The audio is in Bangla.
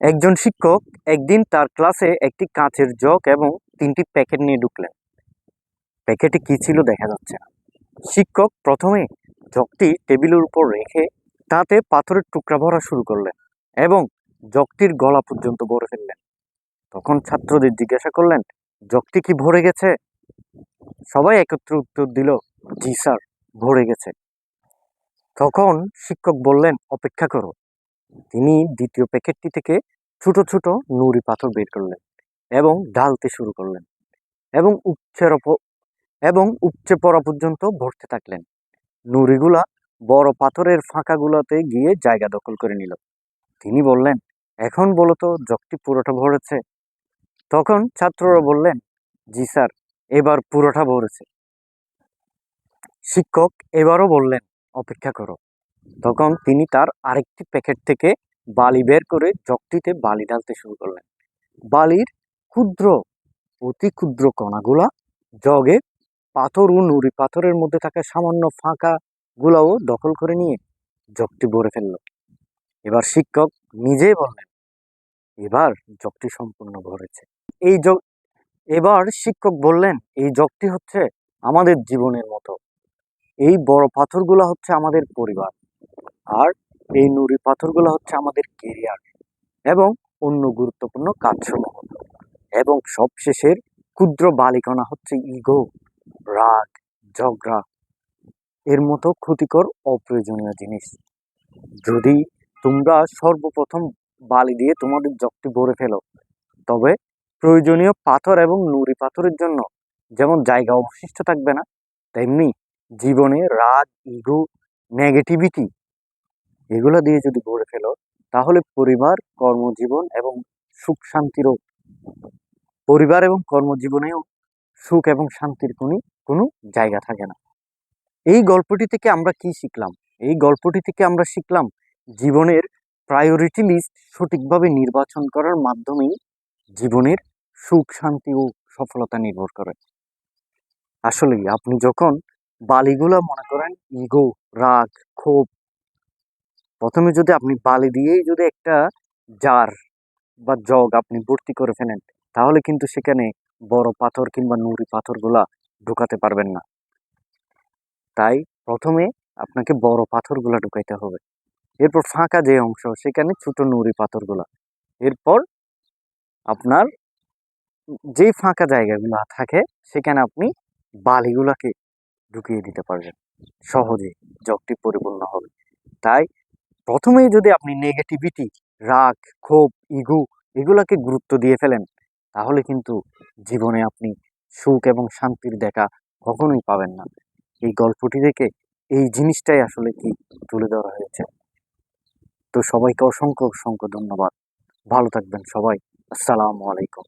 একজন শিক্ষক একদিন তার ক্লাসে একটি কাঁচের জগ এবং 3টি প্যাকেট নিয়ে ঢুকলেন। প্যাকেটে কি ছিল দেখা যাচ্ছে না। শিক্ষক প্রথমে জগটি টেবিলের উপর রেখে তাতে পাথরের টুকরা ভরা শুরু করলেন এবং জগটির গলা পর্যন্ত ভরে ফেললেন। তখন ছাত্রদের জিজ্ঞাসা করলেন, জগটি কি ভরে গেছে? সবাই একত্রে উত্তর দিল, জি স্যার, ভরে গেছে। তখন শিক্ষক বললেন, অপেক্ষা করো। তিনি দ্বিতীয় প্যাকেটটি থেকে ছোট ছোট নুড়ি পাথর বের করলেন এবং ঢালতে শুরু করলেন এবং উপচে পড়া পর্যন্ত ভরতে থাকলেন। নুড়িগুলা বড় পাথরের ফাঁকাগুলোতে গিয়ে জায়গা দখল করে নিল। তিনি বললেন, এখন বলো তো জগটি পুরোটা ভরেছে? তখন ছাত্ররা বললেন, জি স্যার, এবার পুরোটা ভরেছে। শিক্ষক এবারও বললেন, অপেক্ষা করো। তখন তিনি তার আরেকটি প্যাকেট থেকে বালি বের করে জগটিতে বালি ঢালতে শুরু করলেন। বালির ক্ষুদ্র অতি ক্ষুদ্র কণাগুলা জগে পাথর ও নুড়ি পাথরের মধ্যে থাকা সামান্য ফাঁকা গুলাও দখল করে নিয়ে জগটি ভরে ফেলল। এবার শিক্ষক নিজেই বললেন, এবার জগটি সম্পূর্ণ ভরেছে। এই জগ এবার শিক্ষক বললেন, এই জগটি হচ্ছে আমাদের জীবনের মতো। এই বড় পাথরগুলা হচ্ছে আমাদের পরিবার, আর এই নুড়ি পাথরগুলো হচ্ছে আমাদের কেরিয়ার এবং অন্য গুরুত্বপূর্ণ কাজসমূহ। এবং সবশেষের ক্ষুদ্র বালিকণা হচ্ছে ইগো, রাগ, ঝগড়া এর মতো ক্ষতিকর অপ্রয়োজনীয় জিনিস। যদি তোমরা সর্বপ্রথম বালি দিয়ে তোমাদের জগটি ভরে ফেলো, তবে প্রয়োজনীয় পাথর এবং নুড়ি পাথরের জন্য যেমন জায়গা অবশিষ্ট থাকবে না, তেমনি জীবনে রাগ, ইগো, নেগেটিভিটি এগুলো দিয়ে যদি ভরে ফেলো, তাহলে পরিবার এবং কর্মজীবনেও সুখ এবং শান্তির কোনো জায়গা থাকে না। এই গল্পটি থেকে আমরা কি শিখলাম? এই গল্পটি থেকে আমরা শিখলাম, জীবনের প্রায়োরিটি লিস্ট সঠিকভাবে নির্বাচন করার মাধ্যমেই জীবনের সুখ, শান্তি ও সফলতা নির্ভর করে। আসলে আপনি যখন বালিগুলা মনে করেন ইগো, রাগ, ক্ষোভ, প্রথমে যদি আপনি বালি দিয়েই যদি একটা জার বা জগ আপনি ভর্তি করে ফেলেন, তাহলে কিন্তু সেখানে বড় পাথর কিংবা নুড়ি পাথরগুলা ঢুকাতে পারবেন না। তাই প্রথমে আপনাকে বড় পাথরগুলা ঢুকাইতে হবে, এরপর ফাঁকা যে অংশ সেখানে ছোট নুড়ি পাথরগুলা, এরপর আপনার যে ফাঁকা জায়গাগুলো থাকে সেখানে আপনি বালিগুলাকে ঢুকিয়ে দিতে পারবেন, সহজে জগটি পরিপূর্ণ হবে। তাই প্রথমেই যদি আপনি নেগেটিভিটি, রাগ, ক্ষোভ, ইগো এগুলাকে গুরুত্ব দিয়ে ফেলেন, তাহলে কিন্তু জীবনে আপনি সুখ এবং শান্তির দেখা কখনোই পাবেন না। এই গল্পটি থেকে এই জিনিসটাই আসলে কি তুলে ধরা হয়েছে। তো সবাইকে অসংখ্য অসংখ্য ধন্যবাদ। ভালো থাকবেন সবাই। আসসালামু আলাইকুম।